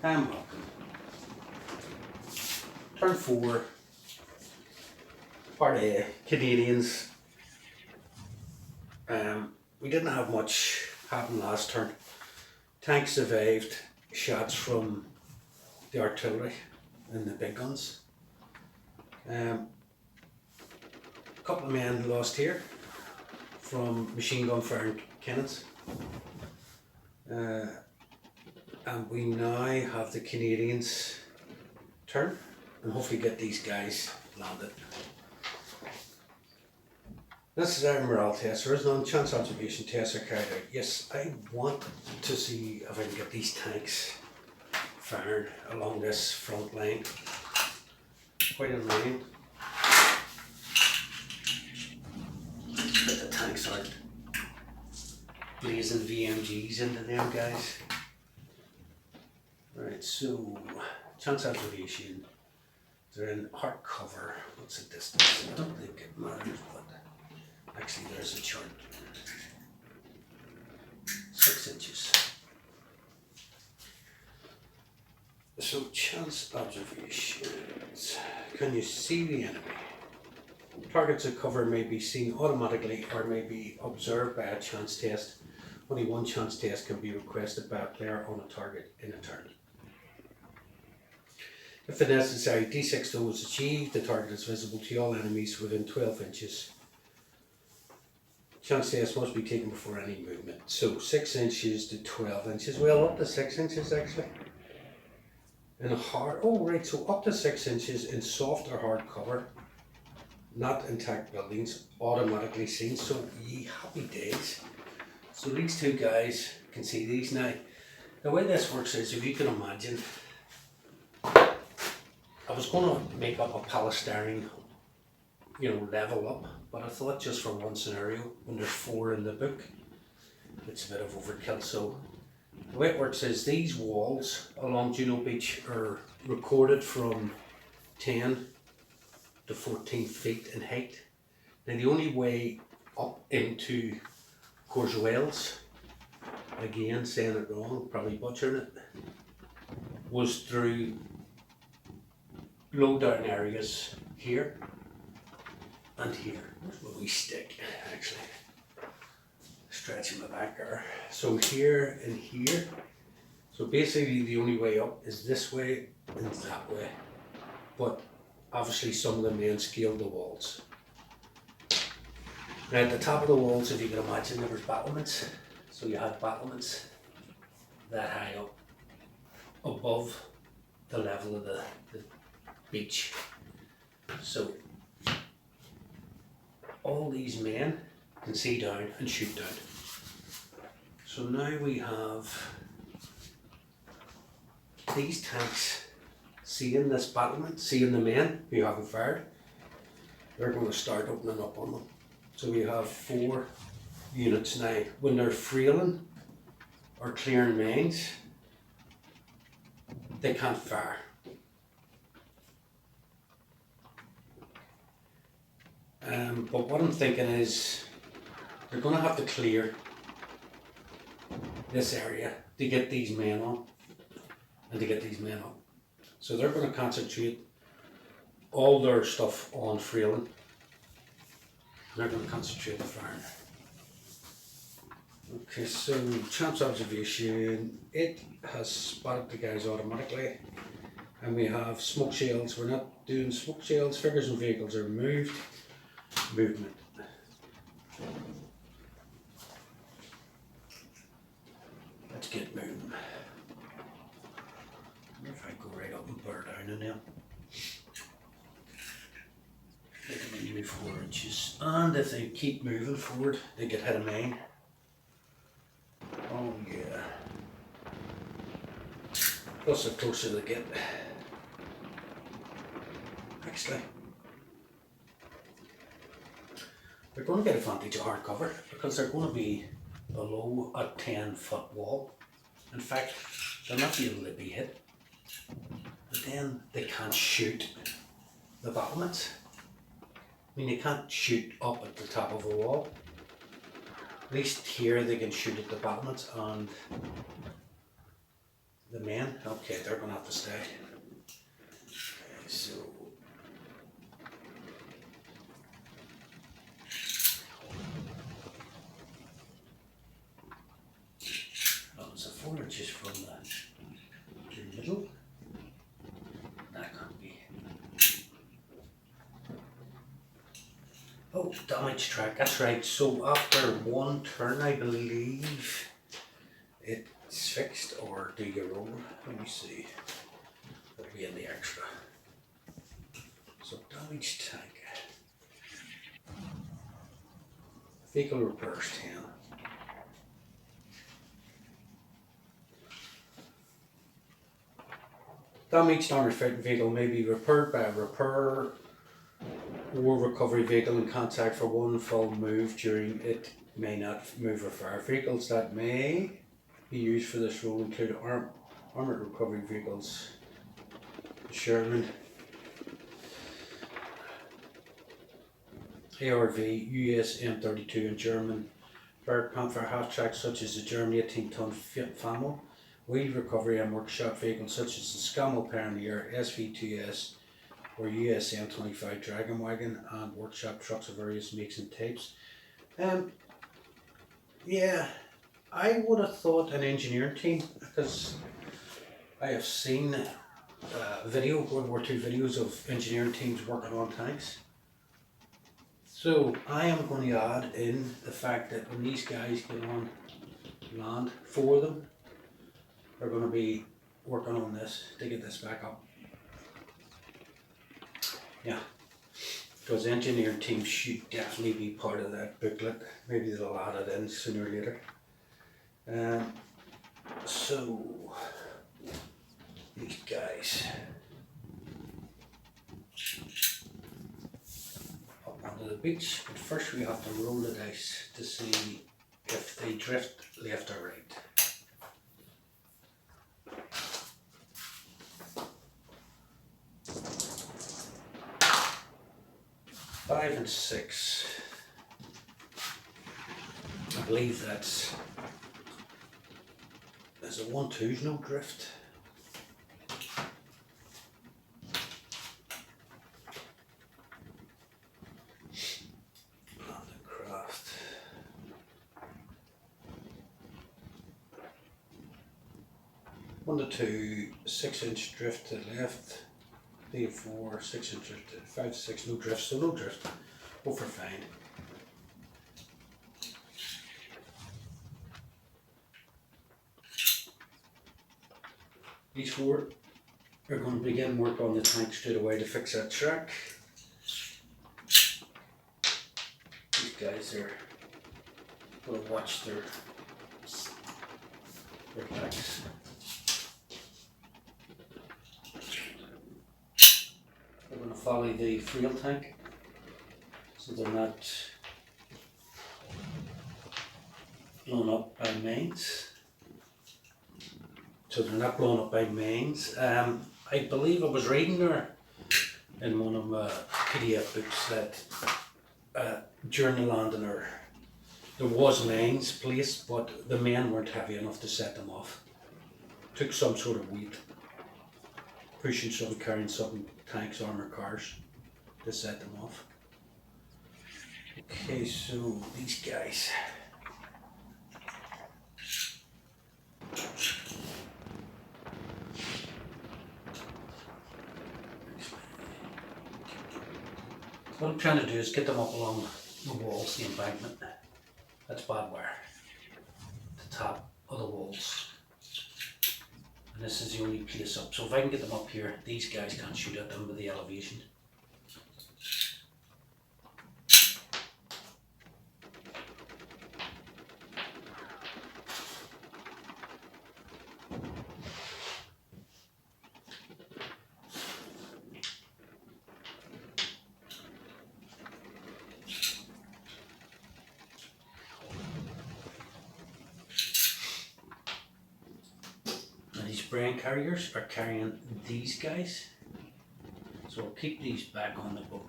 Welcome. Turn 4, part A, Canadians. We didn't have much happen last turn. Tanks survived shots from the artillery and the big guns. A couple of men lost here from machine gun fire cannons. And we now have the Canadians turn and hopefully get these guys landed. This is our morale test. There is no chance observation tests are carried out. Yes, I want to see if I can get these tanks firing along this front line. Quite a line. But the tanks aren't blazing VMGs into them guys. Right, so chance observation. They're in hard cover. What's the distance? I don't think it matters, but actually there's a chart. 6 inches. So chance observations. Can you see the enemy? Targets of cover may be seen automatically or may be observed by a chance test. Only one chance test can be requested by a player on a target in a turn. If the necessary D6 though is achieved, the target is visible to all enemies within 12 inches. Chance test must be taken before any movement. So 6 inches to 12 inches. Well, up to 6 inches actually. In a hard, oh right, so up to 6 inches in soft or hard cover, not intact buildings, automatically seen. So ye happy days. So these two guys can see these now. The way this works is, if you can imagine, I was going to make up a polystyrene, level up, but I thought just for one scenario, when there's 4 in the book, it's a bit of overkill. So the way it works is these walls along Juno Beach are recorded from 10 to 14 feet in height. Now the only way up into Courchevel's, again saying it wrong, probably butchering it, was through low down areas here and here. Where's my wee stick actually? Stretching my back there. So here and here. So basically the only way up is this way and that way. But obviously some of the men scaled the walls. Now at the top of the walls, if you can imagine, there was battlements. So you had battlements that high up above the level of the beach. So all these men can see down and shoot down. So now we have these tanks seeing this battlement, seeing the men who haven't fired. They're going to start opening up on them. So we have 4 units now. When they're frailing or clearing mines, they can't fire. But what I'm thinking is they're going to have to clear this area to get these men on and to get these men up. So they're going to concentrate all their stuff on frailing. They're going to concentrate on firing. Okay, so chance observation, it has spotted the guys automatically. And we have smoke shells. We're not doing smoke shells. Figures and vehicles are moved. Movement. Let's get moving. If I go right up and put her down in there. They can only move 4 inches. And if they keep moving forward, they get hit a mine. Oh yeah. Plus the closer they get. Actually, they're going to get advantage of hard cover because they're going to be below a 10-foot wall. In fact, they'll not be able to be hit. But then they can't shoot the battlements. I mean, they can't shoot up at the top of a wall. At least here they can shoot at the battlements, and The men, okay, they're gonna have to stay. Okay, so that was a 4 inches from the middle. That can't be. Oh, damage track, that's right. So after one turn, I believe it's fixed, or do you roll? Let me see. It'll be in the extra. So damage tank. Vehicle repairs 10. Damaged non-reflecting vehicle may be repaired by a repairer or recovery vehicle in contact for one full move during it may not move or fire. Vehicles that may be used for this role include armoured recovery vehicles, Sherman, ARV, US M32 and German Bergpanther half-tracks such as the German 18-ton FAMO, wheel recovery and workshop vehicles such as the Scammell Pioneer, SV2S or US M25 Dragon Wagon, and workshop trucks of various makes and types. Yeah, I would have thought an engineering team, because I have seen World War II videos of engineering teams working on tanks. So I am going to add in the fact that when these guys get on land, 4 of them are going to be working on this to get this back up. Yeah, because engineering teams should definitely be part of that booklet. Maybe they'll add it in sooner or later. So these guys up onto the beach, but first we have to roll the dice to see if they drift left or right. 5 and 6. I believe there's a 1-2's no drift. Landing craft. One to 2, 6-inch drift to the left. 3 to 4, 6 inch drift. 5 to 6, no drift, so no drift. Go for fine. These 4 are going to begin work on the tank straight away to fix that track. These guys are going to watch their backs. They're going to follow the fuel tank so they're not blown up by mines. I believe I was reading there in one of my PDF books that during the landing there was mines placed, but the men weren't heavy enough to set them off. Took some sort of weight, pushing some, carrying some tanks, armored cars to set them off. Okay, so these guys. What I'm trying to do is get them up along the walls, the embankment. That's bad wire. The top of the walls. And this is the only place up. So if I can get them up here, these guys can't shoot at them with the elevation. Brain carriers are carrying these guys, so I'll keep these back on the boat.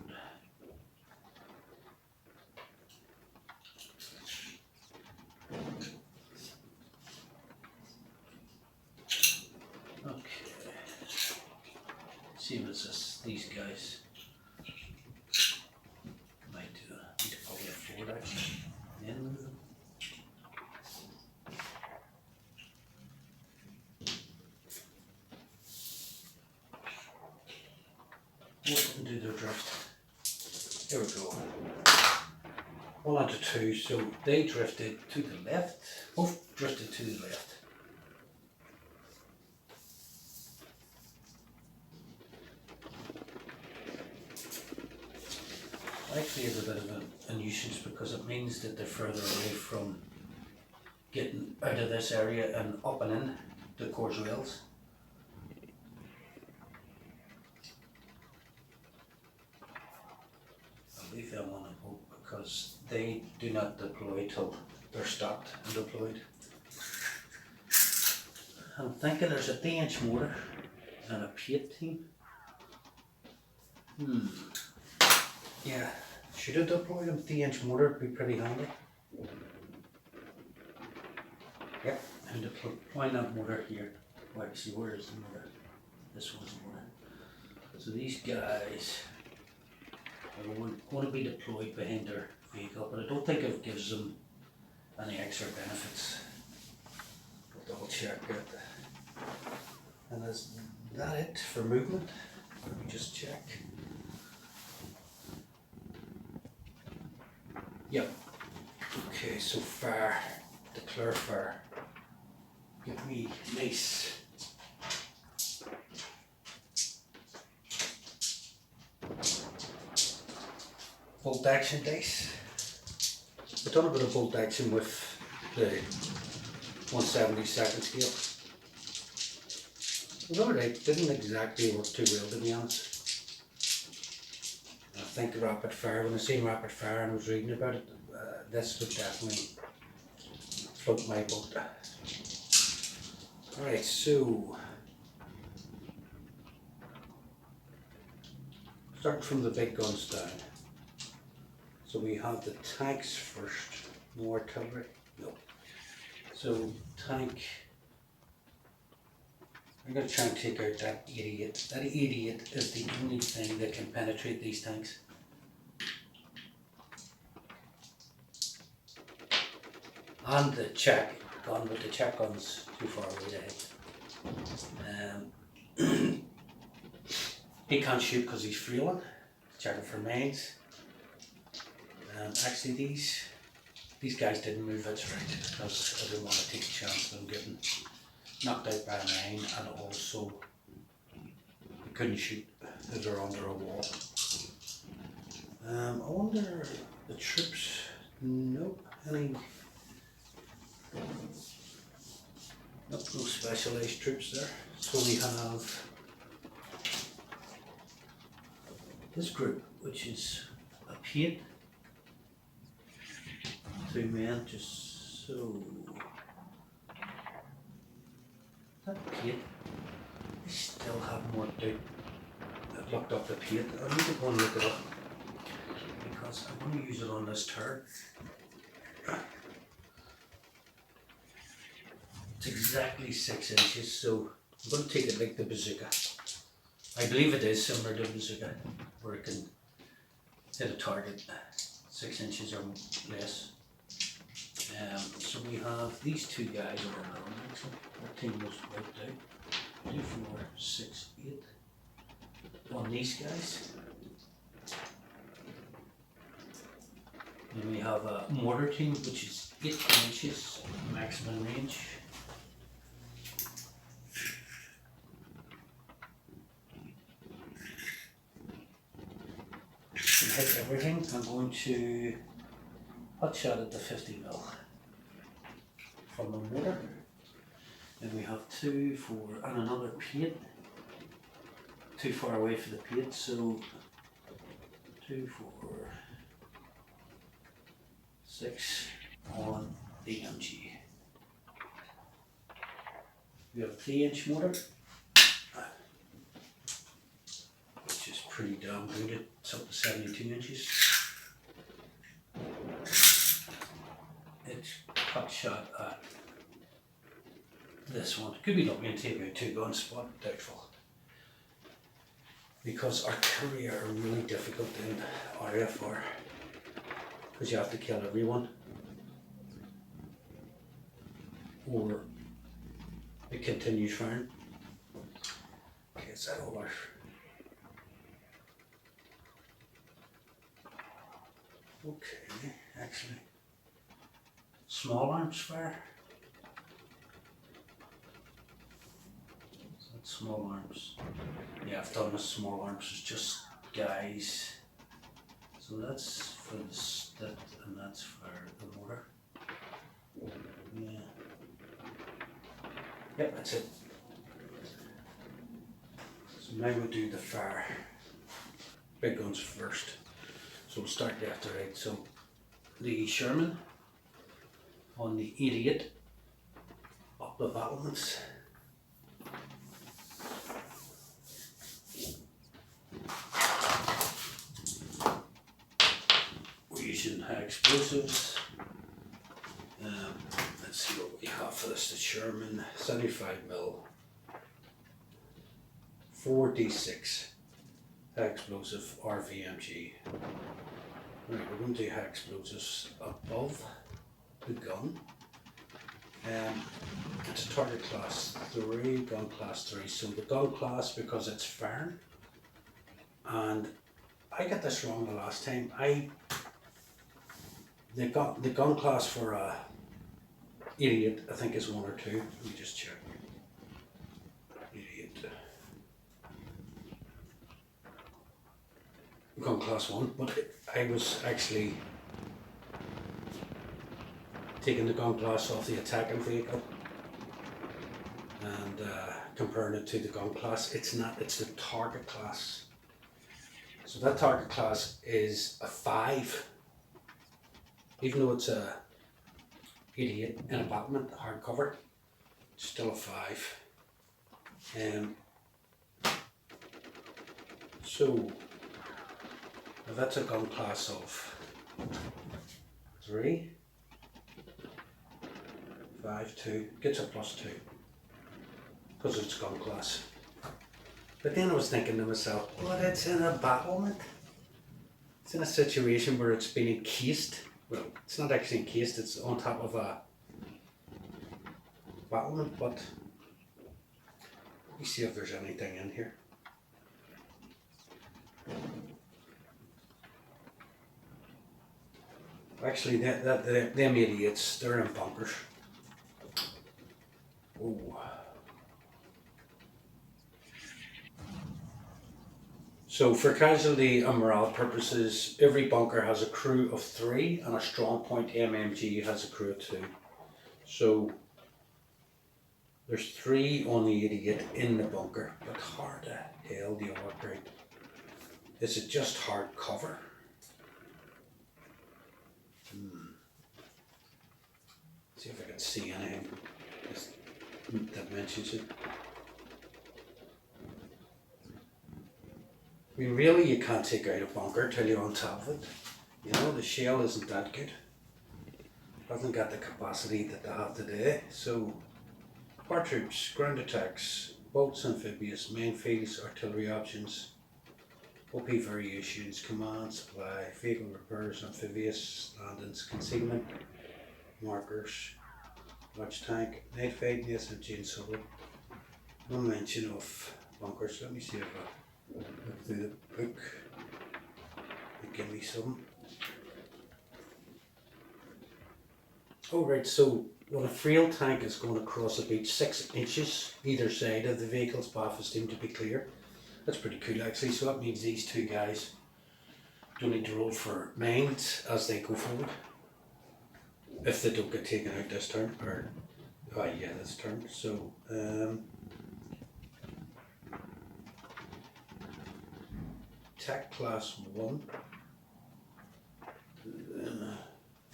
same as these guys. Might need to probably afford actually. And then move them. What do their drift? Here we go. 1 onto 2, so they drifted to the left. Both drifted to the left. Actually is a bit of a nuisance because it means that they're further away from getting out of this area and up and in the course rails. I'll leave them on a boat because they do not deploy till they're stopped and deployed. I'm thinking there's a D-inch motor and a Piat team. Yeah, should have deployed a D-inch motor, be pretty handy. Yep, and deploying that motor here. Well, actually, where is the motor? This one's the motor. So these guys are going to be deployed behind their vehicle, but I don't think it gives them any extra benefits. I'll double check it. And is that it for movement? Let me just check. Yep. Okay, so far, declare far. Give me nice. Bolt action dice. I've done a bit of bolt action with the 1/72 scale. It was alright, didn't exactly work too well to be honest. I think rapid fire, when I seen rapid fire and I was reading about it, this would definitely float my boat. Alright, so starting from the big guns down. So we have the tanks first, no artillery, no. So tank, I'm going to try and take out that 88. That 88 is the only thing that can penetrate these tanks. And the check gun, but the check gun's too far away to hit. He can't shoot because he's freeling, checking for mines. Actually these guys didn't move it right because I didn't want to take a chance of them getting knocked out by a mine, and also they couldn't shoot if they're under a wall. I wonder the troops, nope, nope, no specialised troops there. So we have this group, which is a Piat. 2 men, just so. That Piat, they still haven't worked out. I've looked up the Piat. I need to go and look it up because I'm going to use it on this turret. It's exactly 6 inches, so I'm going to take it like the bazooka. I believe it is similar to the bazooka, where it can hit a target 6 inches or less. So we have these 2 guys over there. Actually, our team was wiped out. 2, 4, 6, 8. On these guys. Then we have a mortar team, which is 18 inches maximum range. To hit everything, I'm going to hot shot at the 50mm from the mortar. Then we have 2, 4, and another Piat. Too far away for the Piat, so 2, 4, 6 on the MG. We have a 3-inch mortar, which is pretty damn good. It's up to 72 inches. It's cut shot at this one. Could be lucky and take out 2 guns, but doubtful. because artillery are really difficult in RFR because you have to kill everyone or it continues firing. Okay, is that all our... Okay, actually, small arms fire. So that's small arms. Yeah, I've done the small arms, it's just guys. So that's for the stit and that's for the mortar. Yeah. Yep, that's it. So now we'll do the fire. Big guns first. So we'll start left to right. So the Sherman on the 88 up the battlements. We're using high explosives. Let's see what we have for this. The Sherman 75mm 4D6 high explosive RVMG. Right, we're going to do high explosives above the gun. It's a target class 3, gun class 3. So the gun class, because it's firing, and I got this wrong the last time. The gun class for a 88, I think, is 1 or 2. Let me just check. 88. Gun class 1, but I was actually taking the gun class off the attacking vehicle and comparing it to the gun class. It's not, it's the target class. So that target class is a 5, even though it's a 88 in a battlement, hardcover, it's still a 5. So now that's a gun class of 3, 5, 2, gets a +2 because it's gun class. But then I was thinking to myself, but it's in a battlement. It's in a situation where it's been encased. Well, it's not actually encased, it's on top of a battlement, but let me see if there's anything in here. Actually, them idiots, they're in bunkers. Oh. So for casualty and morale purposes, every bunker has a crew of 3 and a strong point MMG has a crew of 2. So there's 3 on the 88 in the bunker, but hard to hell do you work out? Is it just hard cover? See if I can see anything that mentions it. I mean, really, you can't take out a bunker till you're on top of it. You know, the shell isn't that good. Hasn't got the capacity that they have today. So, our troops, ground attacks, boats, amphibious, minefields, artillery options, OP variations, command, supply, vehicle repairs, amphibious, landings, concealment, markers, watch tank, night fight, SMG and solo. No mention of bunkers. Let me see if I look through the book and give me some. Oh right, so when a frail tank is going across a beach 6 inches either side of the vehicle's path is deemed to be clear. That's pretty cool actually, so that means these 2 guys don't need to roll for mines as they go forward. If they don't get taken out this turn, or, oh yeah, this turn. So, Tech Class 1,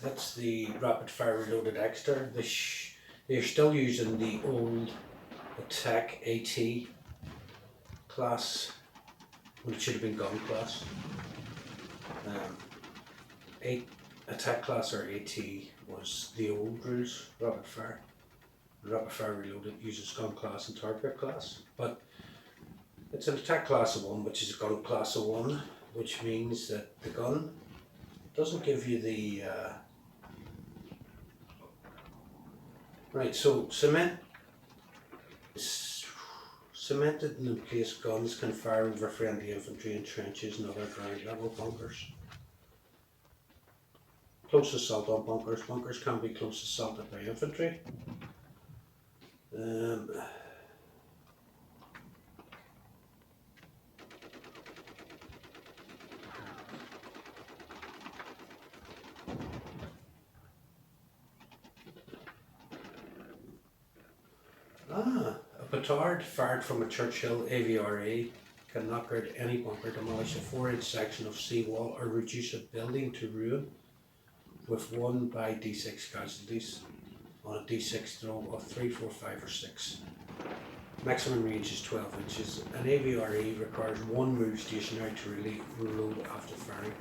that's the rapid fire reloaded extra. They're still using the old Attack AT class, when it should have been gun class. Attack class or AT was the old rules, rapid fire. Rapid fire reloaded uses gun class and target class. But It's an attack class of 1, which is a gun class of 1, which means that the gun doesn't give you the... Right, so cemented and in place guns can fire over friendly infantry in trenches and other ground level bunkers. Close assault on bunkers. Bunkers can be close assaulted by infantry. A petard fired from a Churchill AVRA can knock out any bunker, demolish a 4-inch section of seawall or reduce a building to ruin with 1 by D6 casualties on a D6 throw of 3, 4, 5 or 6. Maximum range is 12 inches. An AVRA requires 1 move stationary to reload after firing.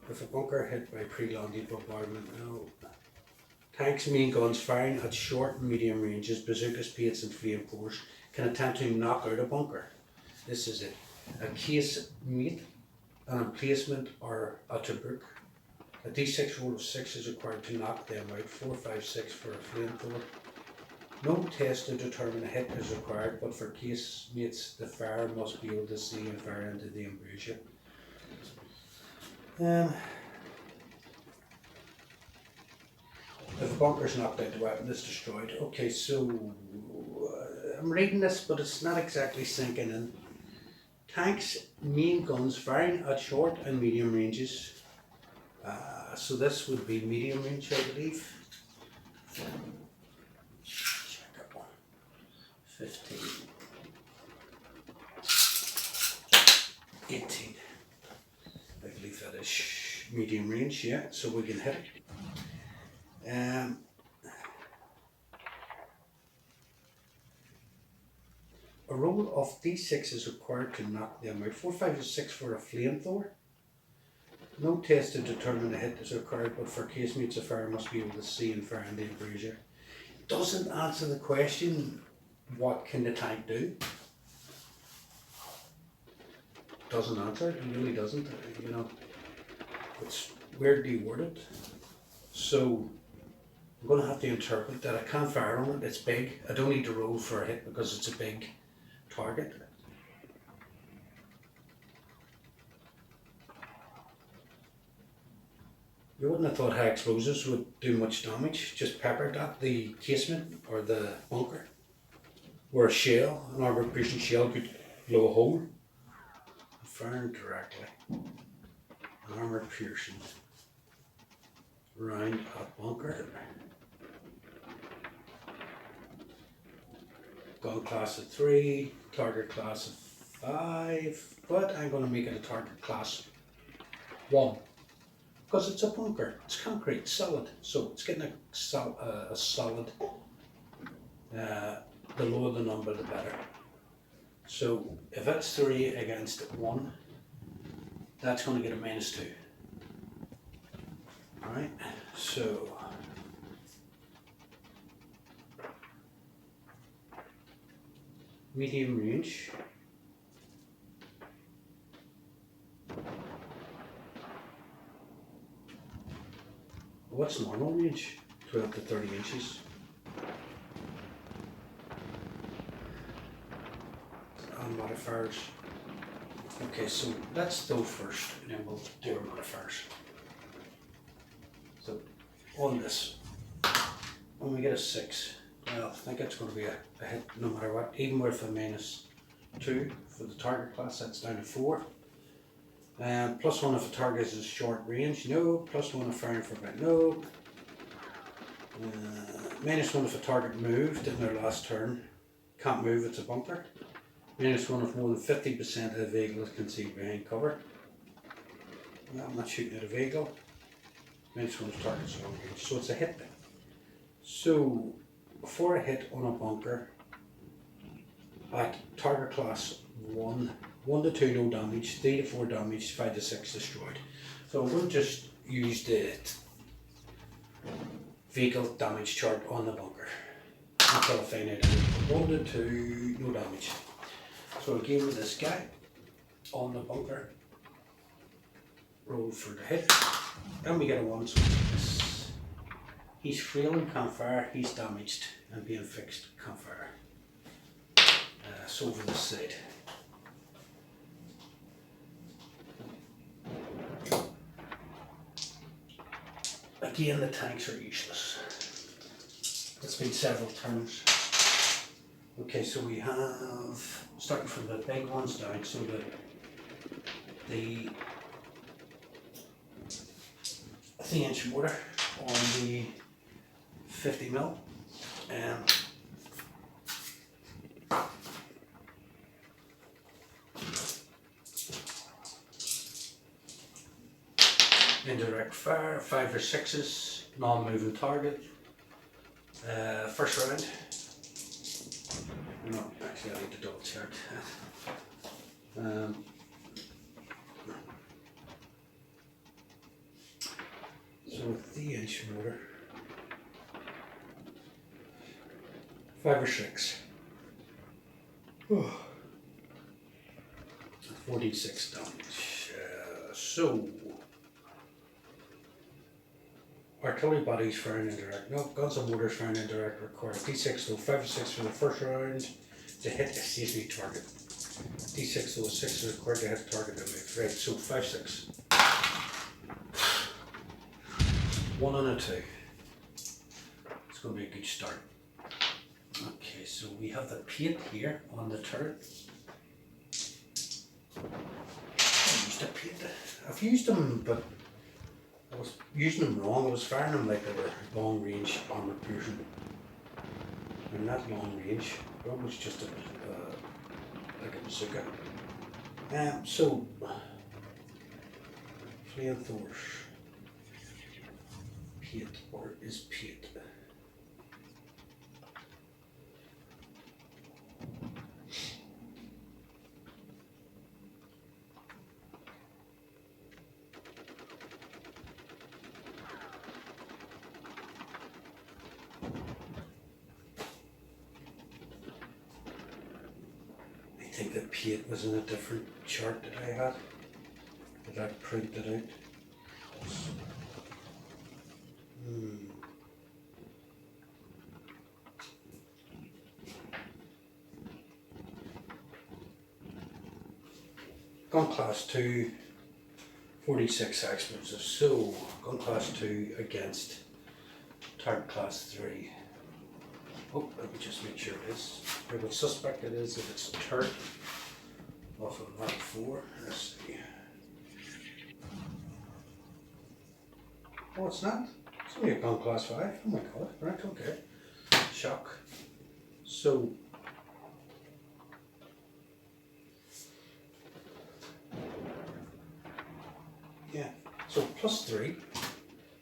If a bunker hit by pre-landing bombardment, no. Tanks, main guns firing at short and medium ranges, bazookas, pates and flamethrowers can attempt to knock out a bunker. This is it. A case mate, an emplacement or a tabuk. A D6 roll of 6 is required to knock them out, 4, 5, 6 for a flamethrower. No test to determine a hit is required, but for case mates the fire must be able to see and fire into the embrasure. If a bunker is knocked out, the weapon is destroyed. Okay, so I'm reading this, but it's not exactly sinking in. Tanks, main guns firing at short and medium ranges. So this would be medium range, I believe. Check that one. 15. 18. I believe that is medium range, yeah, so we can hit it. A roll of D6 is required to knock them out. 4, 5 or 6 for a flamethrower. No test to determine a hit is required, but for casemates a fire must be able to see and fire in the embrasure. Doesn't answer the question, what can the tank do? Doesn't answer, it really doesn't, you know. It's weirdly worded. So I'm going to have to interpret that I can't fire on it, it's big. I don't need to roll for a hit because it's a big target. You wouldn't have thought high explosives would do much damage, just peppered at the casement or the bunker. Where a shell, an armoured piercing shell could blow a hole. Firing directly. An armoured piercing round at bunker. Gun class of 3, target class of 5, but I'm going to make it a target class 1. Because it's a bunker, it's concrete, solid, so it's getting a solid, the lower the number the better. So if it's 3 against 1, that's going to get a -2. Alright, so medium range. What's normal range? 12 to 30 inches. And modifiers. Okay, so let's go first and then we'll do our modifiers. So on this, when we get a 6, well, I think it's going to be a hit no matter what, even with a -2 for the target class, that's down to 4. +1 if the target is short range, no. +1 if firing for about, no. -1 if a target moved in their last turn, can't move, it's a bunker. -1 if more than 50% of the vehicle is concealed behind cover. Well, I'm not shooting at a vehicle. -1 if target's long range, so it's a hit then. So for a hit on a bunker at target class 1, 1 to 2 no damage, 3 to 4 damage, 5 to 6 destroyed. So I'm going to just use the vehicle damage chart on the bunker until I find out. 1 to 2 no damage. So again with this guy on the bunker, roll for the hit, and we get a 1, so he's frail and can't fire, he's damaged and being fixed, can't fire. So over this side. Again, the tanks are useless. It's been several turns. Okay, so we have, starting from the big ones down, so the 3-inch mortar on the 50mm, and indirect fire, 5 or 6s, non-moving target. First round. No, actually I need to double check. So with the inch motor, 5 or 6. 46 damage. So artillery bodies firing indirect. No, guns and mortars firing indirect require D6 though, 5 or 6 for the first round to hit a safety target. D6 though, 6 is required to hit target to move. Right, so 5, 6. 1 and a 2. It's going to be a good start. Okay, so we have the paint here on the turret. I used to paint it. I've used them, but I was using them wrong. I was firing them like they were long range armor piercing. They're not long range. They're almost just like a bazooka. So flamethrowers. Paint, or is paint? I think the paint was in a different chart that I had, that I printed out. Gun class 2, 46 explosives. So, gun class 2 against target class 3. Oh, let me just make sure it is. I would suspect it is if it's turret off of Mark 4. Let's see. Oh, it's not. It's only a gun class 5. Oh my god. Right, okay. Shock. So, yeah. So plus 3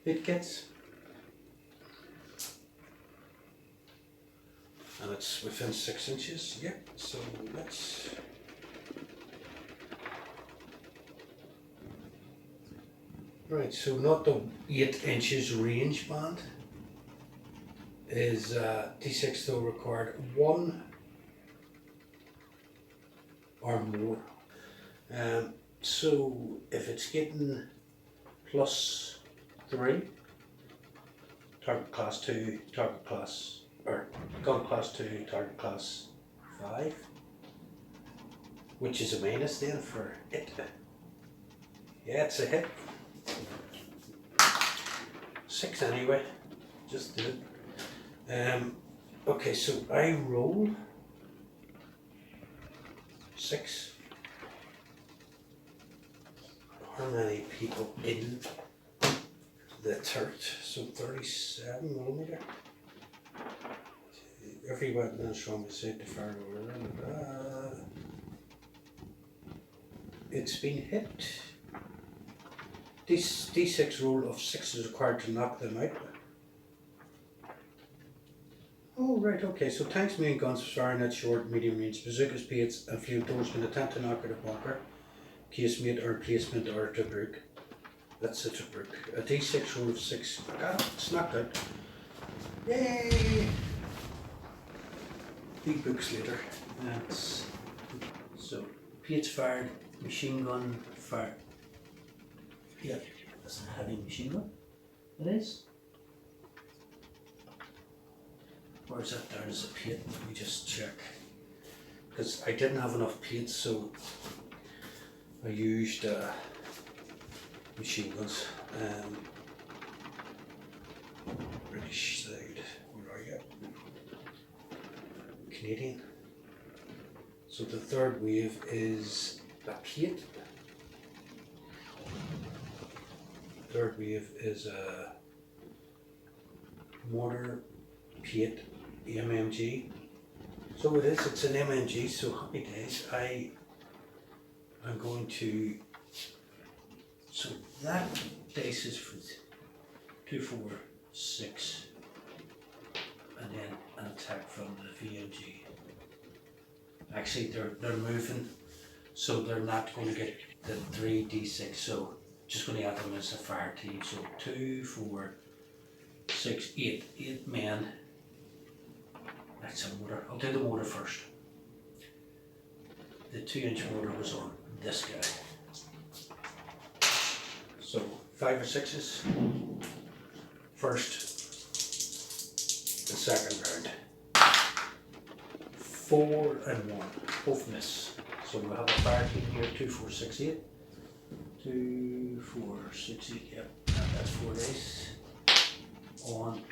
it gets. And it's within 6 inches. Yep. So let's. Right, so not the 8 inches range band is D6 though required 1 or more. So if it's getting plus 3, target class 2, target class, or gun class 2, target class 5, which is a minus then for it. Yeah, it's a hit. 6 anyway, just do it. Okay, so I roll 6. How many people in the turret? So 37mm. Every weapon is strongly safe to fire over. It's been hit. D6 roll of 6 is required to knock them out. Oh, right, okay. So tanks, main guns, firing at short, medium range, bazookas, paints, and flamethrowers can attempt to knock out a bunker, casemate, or placement, or a tobruk. That's a tobruk. A D6 roll of 6. I got it. It's knocked out. Yay! Big books later. That's So Pates fired, machine gun fired. Yeah, that's a heavy machine gun. It is. Where's that down as a Pate? Let me just check. Because I didn't have enough Pates, so I used machine guns. British side, where are you? Canadian. So the third wave is a Pate. Third wave is a mortar Pate MMG. So it is, it's an MMG, so happy days. I'm going to, so that dice is for 2, 4, 6, and then an attack from the VMG. Actually they're moving, so they're not going to get the 3d6, so just going to add them as a fire team. So 2, 4, 6, 8 men. That's a mortar. I'll do the mortar first. The 2-inch mortar was on this guy. So 5 or 6s. First, the second round. 4 and 1, both miss. So we'll have a fire team here, 2, 4, 6, 8. 2, 4, 6, 8, yep, and that's 4 dice on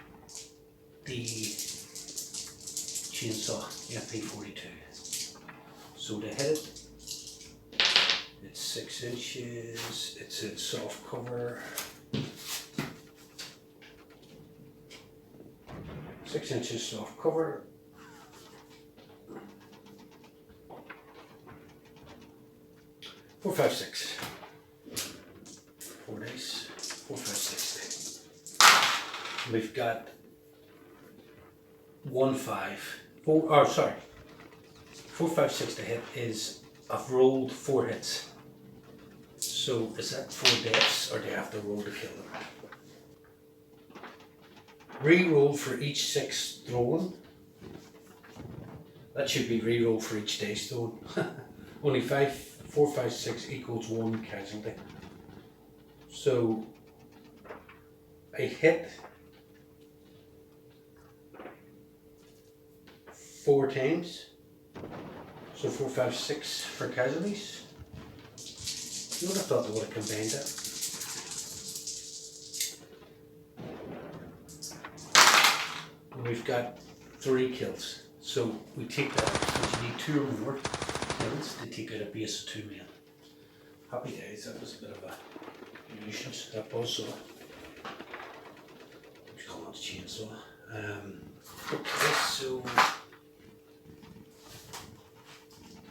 the chainsaw MP42. So to hit it, it's 6 inches, it's in soft cover. 6 inches soft cover. Four, 5, 6. 4 dice. 4, 5, 6. We've got 1, 5. 4. Oh, sorry. 4, 5, 6 to hit is I've rolled 4 hits. So is that 4 deaths, or do you have to roll to kill them? Re-roll for each 6 thrown. That should be re-roll for each dice thrown. Only 4, 5, 6 equals 1 casualty. So I hit 4 times. So 4, 5, 6 for casualties. You would have thought they would have combined that. And we've got 3 kills. So we take that, because you need 2 or more kills to take out a base of 2 men. Happy days, that was a bit of a nuisance. That buzzsaw. We call it a chainsaw. Okay, so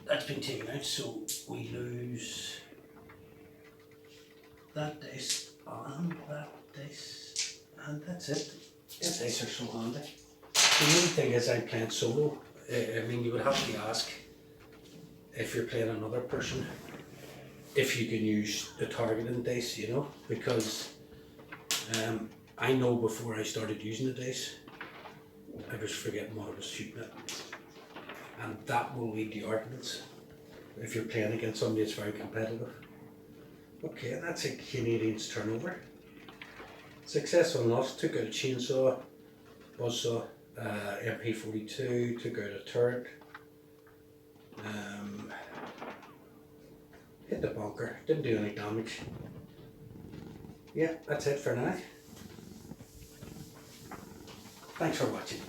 that's been taken out, so we lose that dice and that dice, and that's it. These dice are so handy. The main thing is I'm playing solo. I mean, you would have to ask if you're playing another person if you can use the targeting dice, you know, because I know before I started using the dice, I was forgetting what I was shooting at. And that will lead to arguments if you're playing against somebody that's very competitive. Okay, that's a Canadian's turnover. Successful enough, took out a chainsaw, buzzsaw, MP42, took out a turret, hit the bunker, didn't do any damage. Yeah, that's it for now. Thanks for watching.